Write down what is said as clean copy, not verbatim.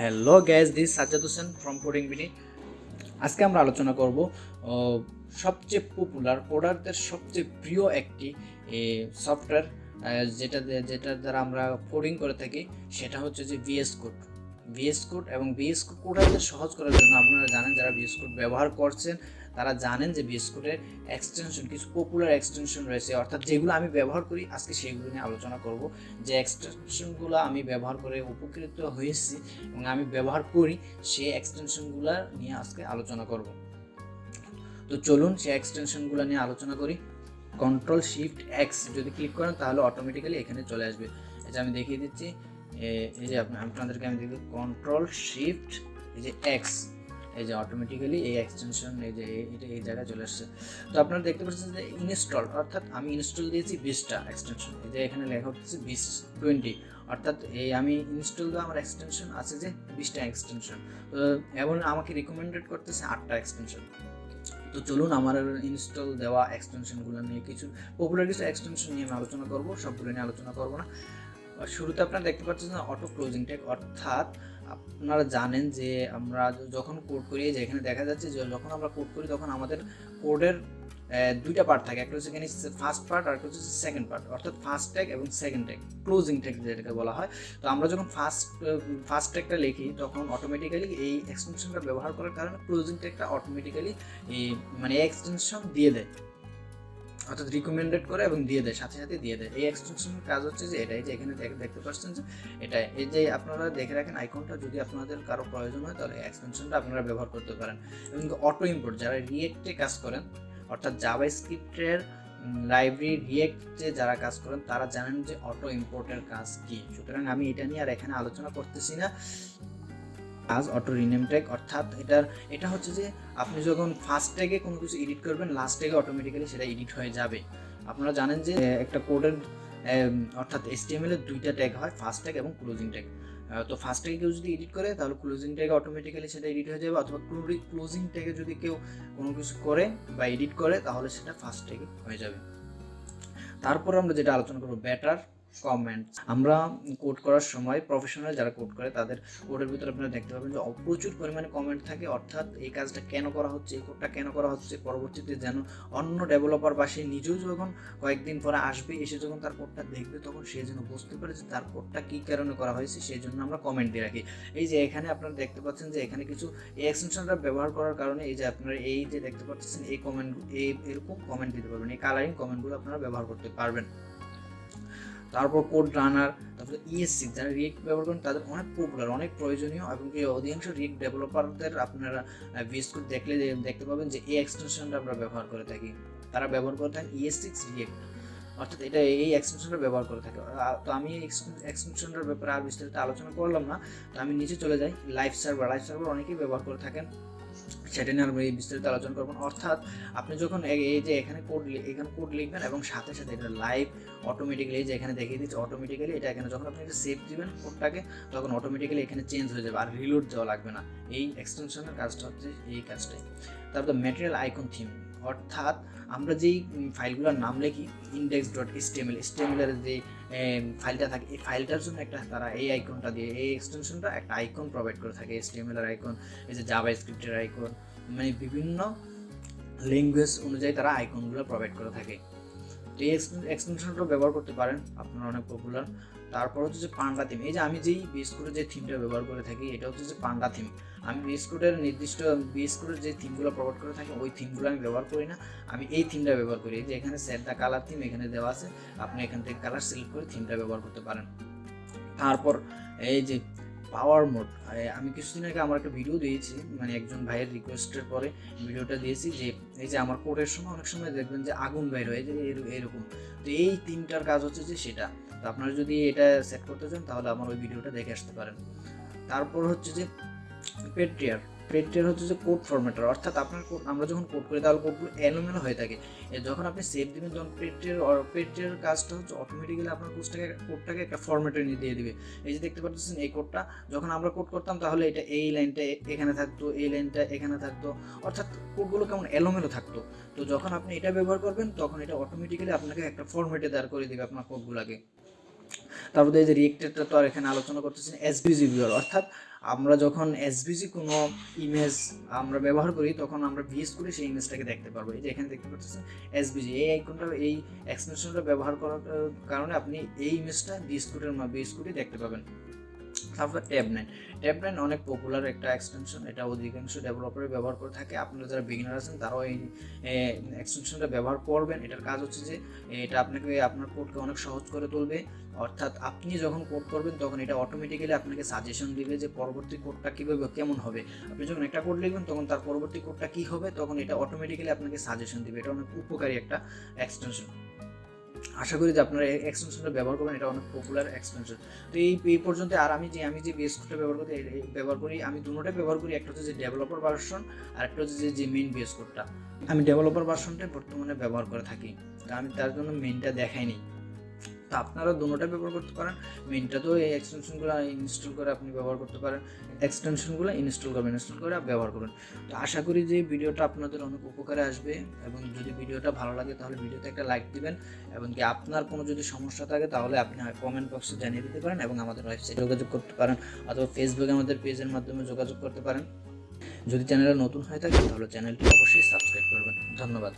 Hello gas, this Sajjad Hossain from coding BD. আজকে আমরা আলোচনা করব সবচেয়ে পপুলার কোডারদের সবচেয়ে প্রিয় একটি সফটওয়্যার যেটার দ্বারা আমরা কোডিং করে থাকি, সেটা হচ্ছে যে ভিএস কোড। এবং ভিএস কোড কোডারদের সহজ করার জন্য আপনারা জানেন, যারা ভিএস কোড ব্যবহার করছেন তারা জানেন যে ভিএস কোডের এক্সটেনশন, কিছু পপুলার এক্সটেনশন রয়েছে, অর্থাৎ যেগুলো আমি ব্যবহার করি। আজকে সেইগুলো নিয়ে আলোচনা করব, যে এক্সটেনশনগুলো আমি ব্যবহার করে উপকৃত হয়েছি এবং আমি ব্যবহার করি, সেই এক্সটেনশনগুলো নিয়ে আজকে আলোচনা করব। তো চলুন সেই এক্সটেনশনগুলো নিয়ে আলোচনা করি। Ctrl+Shift+X যদি ক্লিক করেন তাহলে অটোমেটিক্যালি এখানে চলে আসবে। এই যে আমি দেখিয়ে দিচ্ছি, এই যে আপনাদেরকে আমি দেখি Ctrl+Shift X, এই যে অটোমেটিক্যালি এই এক্সটেনশন এই যে এটা এই জায়গায় চলে আসছে। তো আপনারা দেখতে পাচ্ছেন যে ইনস্টল, অর্থাৎ আমি ইনস্টল দিয়েছি 20টা এক্সটেনশন। এই যে এখানে লেখা হচ্ছে 20, অর্থাৎ এই আমি ইনস্টল দেওয়া আমার এক্সটেনশন আছে যে 20টা এক্সটেনশন, এবং আমাকে রিকমেন্ডেড করতেছে 8টা এক্সটেনশন। তো চলুন আমার ইনস্টল দেওয়া এক্সটেনশনগুলো নিয়ে কিছু পপুলার কিছু এক্সটেনশন নিয়ে আমি আলোচনা করব, সবগুলো নিয়ে আলোচনা করব না। শুরুতে আপনারা দেখতে পাচ্ছেন যে অটো ক্লোজিং ট্যাগ, অর্থাৎ আপনারা জানেন যে আমরা যখন কোড করি, যে এখানে দেখা যাচ্ছে যে যখন আমরা কোড করি তখন আমাদের কোডের দুইটা পার্ট থাকে, একটা হচ্ছে এখানে ফার্স্ট পার্ট আর একটা হচ্ছে সেকেন্ড পার্ট, অর্থাৎ ফার্স্ট ট্যাগ এবং সেকেন্ড ট্যাগ, ক্লোজিং ট্যাগ যেটাকে বলা হয়। তো আমরা যখন ফার্স্ট ট্যাগটা লিখি তখন অটোমেটিক্যালি এই এক্সটেনশনটা ব্যবহার করার কারণে ক্লোজিং ট্যাগটা অটোমেটিক্যালি মানে এক্সটেনশন দিয়ে দেয়, অর্থাৎ রিকমেন্ডেড করে এবং দিয়ে দেয়, সাথে সাথে দিয়ে দেয়। এই এক্সটেনশনের কাজ হচ্ছে যে এটাই, যে এখানে দেখতে পাচ্ছেন যে এটা, এই যে আপনারা দেখে রাখেন আইকনটা, যদি আপনাদের কারো প্রয়োজন হয় তাহলে এক্সটেনশনটা আপনারা ব্যবহার করতে পারেন। এবং অটো ইম্পোর্ট, যারা রিয়েক্টে কাজ করেন, অর্থাৎ জাভাস্ক্রিপ্টের লাইব্রেরি রিয়েক্টে যারা কাজ করেন তারা জানেন যে অটো ইম্পোর্টের কাজ কি। সুতরাং আমি এটা নিয়ে আর এখানে আলোচনা করতেছি না। অটো রিনেম ট্যাগ, অর্থাৎ এটা হচ্ছে যে আপনি যখন ফার্স্ট ট্যাগে কোনো কিছু এডিট করবেন, লাস্ট ট্যাগে অটোমেটিক্যালি সেটা এডিট হয়ে যাবে। আপনারা জানেন যে একটা কোডের অর্থাৎ HTML এর দুইটা ট্যাগ হয়, ফার্স্ট ট্যাগ এবং ক্লোজিং ট্যাগ। তো ফার্স্ট ট্যাগে কেউ যদি এডিট করে তাহলে ক্লোজিং ট্যাগে অটোমেটিক্যালি সেটা এডিট হয়ে যাবে, অথবা ক্লোজিং ট্যাগে যদি কেউ কোনো কিছু করে বা এডিট করে তাহলে সেটা ফার্স্ট ট্যাগে হয়ে যাবে। তারপর আমরা যেটা আলোচনা করবো, বেটার কমেন্টস। আমরা কোড করার সময় প্রফেশনাল যারা কোড করে তাদের কোডের ভিতরে আপনারা দেখতে পাবেন যে প্রচুর পরিমাণে কমেন্ট থাকে, অর্থাৎ এই কাজটা কেন করা হচ্ছে, এই কোডটা কেন করা হচ্ছে, পরবর্তীতে যেন অন্য ডেভেলপার বা সে নিজেও যখন কয়েকদিন পরে আসবে, এসে যখন তার কোডটা দেখবে তখন সে যেন বুঝতে পারে যে তার কোডটা কী কারণে করা হয়েছে, সেই জন্য আমরা কমেন্ট দিয়ে রাখি। এই যে এখানে আপনারা দেখতে পাচ্ছেন যে এখানে কিছু এই এক্সটেনশনটা ব্যবহার করার কারণে এই যে আপনারা এই যে দেখতে পাচ্ছেন এই কমেন্ট, এরকম কমেন্ট দিতে পারবেন, এই কালারিং কমেন্টগুলো আপনারা ব্যবহার করতে পারবেন। তারপর কোড রানার, তারপরে ES6 যারা রিয়েক্ট ব্যবহার করেন তাদের অনেক পপুলার, অনেক প্রয়োজনীয়, এবং কি অধিকাংশ রিয়েক্ট ডেভেলপারদের আপনারা ভিএস কোড দেখলে দেখতে পাবেন যে এই এক্সটেনশনটা আমরা ব্যবহার করে থাকি। তারা ব্যবহার করে থাকেন ES6 রিয়েক্ট, অর্থাৎ এটা এই এক্সটেনশনটা ব্যবহার করে থাকে। তো আমি এই এক্সটেনশনটার ব্যাপারে আর বিস্তারিত আলোচনা করলাম না। তো আমি নিচে চলে যাই, লাইভ সার্ভার অনেকেই ব্যবহার করে থাকেন, সেটা নিয়ে আমরা বিস্তারিত আলোচনা করবেন। অর্থাৎ আপনি যখন এই যে এখানে কোড লিখবেন এবং সাথে সাথে এটা লাইভ অটোমেটিক্যালি, এই যে এখানে দেখিয়ে দিচ্ছে অটোমেটিক্যালি, এটা এখানে যখন আপনি সেভ দিবেন কোডটাকে তখন অটোমেটিক্যালি এখানে চেঞ্জ হয়ে যাবে, আর রিলোড দেওয়া লাগবে না। এই এক্সটেনশনের কাজটা হচ্ছে এই কাজটাই। তারপর ম্যাটেরিয়াল আইকন থিম, অর্থাৎ আমরা যেই ফাইলগুলোর নাম লিখি index.html, এর যে ফাইলটা থাকে, এই ফাইলটার জন্য একটা তারা এই আইকনটা দিয়ে, এই এক্সটেনশনটা একটা আইকন প্রোভাইড করে থাকে, HTML এর আইকন, এই যে জাভাস্ক্রিপ্টের আইকন, মানে বিভিন্ন ল্যাঙ্গুয়েজ অনুযায়ী তারা আইকনগুলো প্রোভাইড করে থাকে। তো এই এক্সটেনশনটা ব্যবহার করতে পারেন, আপনারা অনেক পপুলার। তারপর হচ্ছে যে পান্ডা থিম, এই যে আমি যেই ভিএস কোডের যে থিমটা ব্যবহার করে থাকি এটা হচ্ছে যে পান্ডা থিম। আমি ভিএস কোডের যে থিমগুলো প্রোভাইড করে থাকি ওই থিমগুলো আমি ব্যবহার করি না, আমি এই থিমটা ব্যবহার করি। যে এখানে সেট দ্য কালার থিম এখানে দেওয়া আছে, আপনি এখান থেকে কালার সিলেক্ট করে থিমটা ব্যবহার করতে পারেন। তারপর এই যে পাওয়ার মোড, আমি কিছুদিন আগে আমার একটা ভিডিও দিয়েছি, মানে একজন ভাইয়ের রিকোয়েস্টের পরে ভিডিওটা দিয়েছি, যে এই যে আমার কোডের সময় অনেক সময় দেখবেন যে আগুন বাইর হয়ে যে এরকম। তো এই তিনটার কাজ হচ্ছে যে সেটা, তো আপনারা যদি এটা সেট করতে চান তাহলে আমার ওই ভিডিওটা দেখে আসতে পারেন। তারপর হচ্ছে যে প্রেটিয়ার হচ্ছে যে কোড ফরম্যাটার, অর্থাৎ আপনার কোড, আমরা যখন কোড করি তাহলে কোডগুলো এলোমেলো হয়ে থাকে, যখন আপনি সেভ দিবেন তখন প্রেটিয়ার কাজটা হচ্ছে অটোমেটিক্যালি আপনার কোডটাকে একটা ফরম্যাটে নিয়ে দিয়ে দিবে। এই যে দেখতে পাচ্ছেন এই কোডটা যখন আমরা কোড করতাম তাহলে এটা এই লাইনটা এখানে থাকতো, এই লাইনটা এখানে থাকতো, অর্থাৎ কোডগুলো কেমন এলোমেলো থাকতো। তো যখন আপনি এটা ব্যবহার করবেন তখন এটা অটোমেটিক্যালি আপনাকে একটা ফরম্যাটে দাঁড় করে দেবে আপনার কোডগুলোকে। তারপরে এই যে রিয়েক্টেডটা তো আর এখানে আলোচনা করতেছি। এসভিজি ভিউয়ার, অর্থাৎ আমরা যখন এসভিজি কোনো ইমেজ আমরা ব্যবহার করি তখন আমরা ভিএস করে সেই ইমেজটাকে দেখতে পারবো। এই যে এখানে দেখতে পাচ্ছেন এসভিজি, এই আইকনটা, এই এক্সটেনশনটা ব্যবহার করার কারণে আপনি এই ইমেজটা ভিএস করে দেখতে পাবেন। তারপর ট্যাবনাইন অনেক পপুলার একটা এক্সটেনশন, এটা অধিকাংশ ডেভেলপারে ব্যবহার করে থাকে। আপনারা যারা বিগিনার আছেন তারাও এই এক্সটেনশনটা ব্যবহার করবেন। এটার কাজ হচ্ছে যে এটা আপনাকে আপনার কোডকে অনেক সহজ করে তুলবে। অর্থাৎ আপনি যখন কোড করবেন তখন এটা অটোমেটিক্যালি আপনাকে সাজেশন দিবে যে পরবর্তী কোডটা কীভাবে কেমন হবে। আপনি যখন একটা কোড লিখবেন তখন তার পরবর্তী কোডটা কী হবে তখন এটা অটোমেটিক্যালি আপনাকে সাজেশন দিবে। এটা অনেক উপকারী একটা এক্সটেনশন। আশা করি যে আপনারা এই এক্সটেনশনটা ব্যবহার করবেন, এটা অনেক পপুলার এক্সটেনশন। তো এই পর্যন্ত আর আমি যে বেস কোডটা ব্যবহার করি আমি দুটোটাই ব্যবহার করি। একটা হচ্ছে যে ডেভেলপার ভার্সন আর একটা হচ্ছে যে মেইন বেস কোডটা। আমি ডেভেলপার ভার্সনটাই বর্তমানে ব্যবহার করে থাকি, তো আমি তার জন্য মেইনটা দেখাইনি। তো আপনারা দুটোটা ব্যবহার করতে পারেন। মেইনটা তো এই এক্সটেনশনগুলো ইনস্টল করে আপনি ব্যবহার করতে পারেন, এক্সটেনশনগুলো ইনস্টল করে ব্যবহার করবেন। তো আশা করি যে ভিডিওটা আপনাদের অনেক উপকারে আসবে, এবং যদি ভিডিওটা ভালো লাগে তাহলে ভিডিওতে একটা লাইক দিবেন, এবং কি আপনার কোনো যদি সমস্যা থাকে তাহলে আপনি কমেন্ট বক্সে জানিয়ে দিতে পারেন, এবং আমাদের ওয়েবসাইটে যোগাযোগ করতে পারেন, অথবা ফেসবুকে আমাদের পেজের মাধ্যমে যোগাযোগ করতে পারেন। যদি চ্যানেলে নতুন হয়ে থাকে তাহলে চ্যানেলটি অবশ্যই সাবস্ক্রাইব করবেন। ধন্যবাদ।